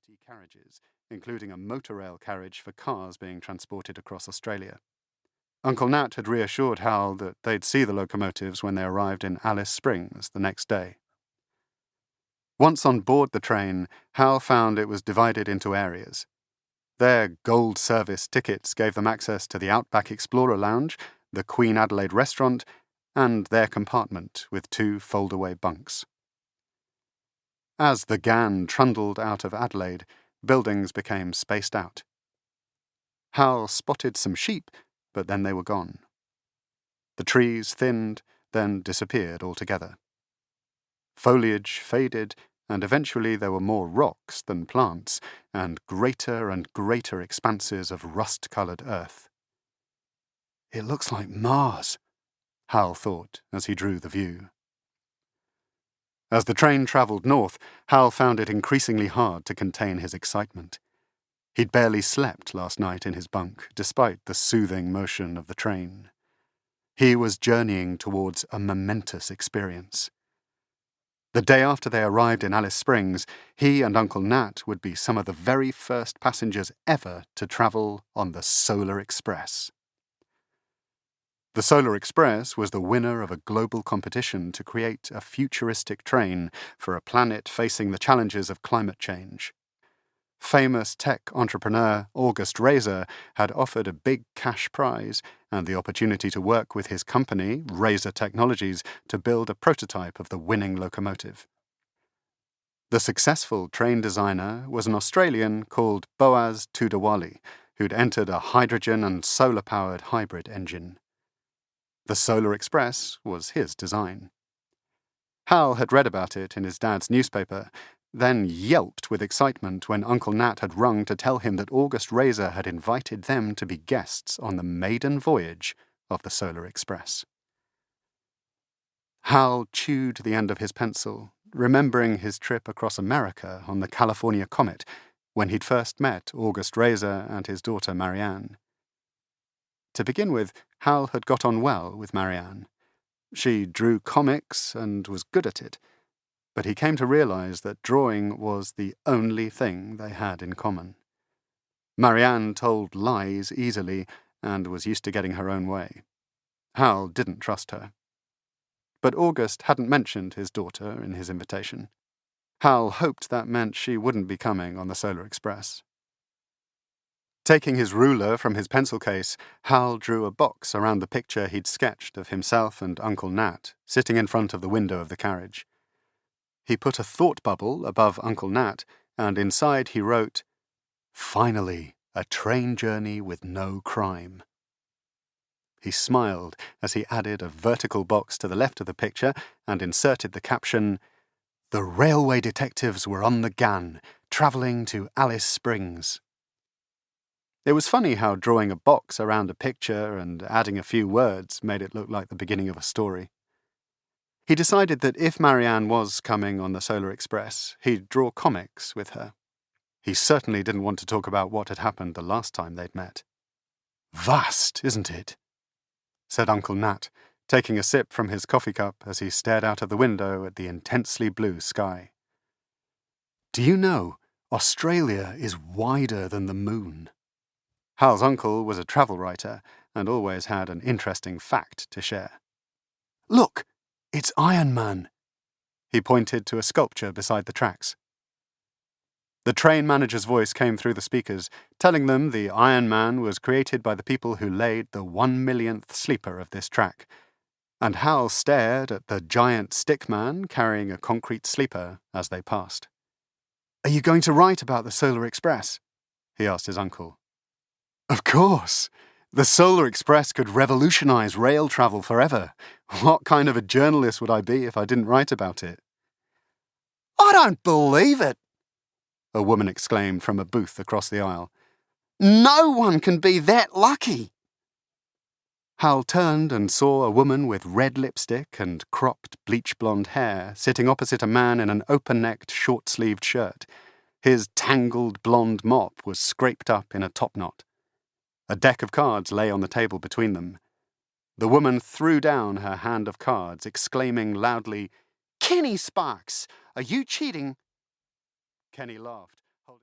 30 carriages, including a motor rail carriage for cars being transported across Australia. Uncle Nat had reassured Hal that they'd see the locomotives when they arrived in Alice Springs the next day. Once on board the train, Hal found it was divided into areas. Their gold service tickets gave them access to the Outback Explorer Lounge, the Queen Adelaide restaurant, and their compartment with 2 fold-away bunks. As the Gann trundled out of Adelaide, buildings became spaced out. Hal spotted some sheep, but then they were gone. The trees thinned, then disappeared altogether. Foliage faded, and eventually there were more rocks than plants, and greater expanses of rust-coloured earth. "It looks like Mars," Hal thought as he drew the view. As the train travelled north, Hal found it increasingly hard to contain his excitement. He'd barely slept last night in his bunk, despite the soothing motion of the train. He was journeying towards a momentous experience. The day after they arrived in Alice Springs, he and Uncle Nat would be some of the very first passengers ever to travel on the Solar Express. The Solar Express was the winner of a global competition to create a futuristic train for a planet facing the challenges of climate change. Famous tech entrepreneur August Reza had offered a big cash prize and the opportunity to work with his company, Reza Technologies, to build a prototype of the winning locomotive. The successful train designer was an Australian called Boaz Tudawali, who'd entered a hydrogen and solar-powered hybrid engine. The Solar Express was his design. Hal had read about it in his dad's newspaper, then yelped with excitement when Uncle Nat had rung to tell him that August Reza had invited them to be guests on the maiden voyage of the Solar Express. Hal chewed the end of his pencil, remembering his trip across America on the California Comet when he'd first met August Reza and his daughter Marianne. To begin with, Hal had got on well with Marianne. She drew comics and was good at it, but he came to realize that drawing was the only thing they had in common. Marianne told lies easily and was used to getting her own way. Hal didn't trust her. But August hadn't mentioned his daughter in his invitation. Hal hoped that meant she wouldn't be coming on the Solar Express. Taking his ruler from his pencil case, Hal drew a box around the picture he'd sketched of himself and Uncle Nat sitting in front of the window of the carriage. He put a thought bubble above Uncle Nat, and inside he wrote, "Finally, a train journey with no crime." He smiled as he added a vertical box to the left of the picture and inserted the caption, "The railway detectives were on the Gann, travelling to Alice Springs." It was funny how drawing a box around a picture and adding a few words made it look like the beginning of a story. He decided that if Marianne was coming on the Solar Express, he'd draw comics with her. He certainly didn't want to talk about what had happened the last time they'd met. "Vast, isn't it?" said Uncle Nat, taking a sip from his coffee cup as he stared out of the window at the intensely blue sky. "Do you know, Australia is wider than the moon?" Hal's uncle was a travel writer and always had an interesting fact to share. "Look, it's Iron Man." He pointed to a sculpture beside the tracks. The train manager's voice came through the speakers, telling them the Iron Man was created by the people who laid the 1,000,000th sleeper of this track, and Hal stared at the giant stick man carrying a concrete sleeper as they passed. "Are you going to write about the Solar Express?" he asked his uncle. "Of course! The Solar Express could revolutionize rail travel forever. What kind of a journalist would I be if I didn't write about it?" "I don't believe it!" a woman exclaimed from a booth across the aisle. "No one can be that lucky!" Hal turned and saw a woman with red lipstick and cropped bleach-blonde hair sitting opposite a man in an open-necked, short-sleeved shirt. His tangled blonde mop was scraped up in a topknot. A deck of cards lay on the table between them. The woman threw down her hand of cards, exclaiming loudly, "Kenny Sparks, are you cheating?" Kenny laughed.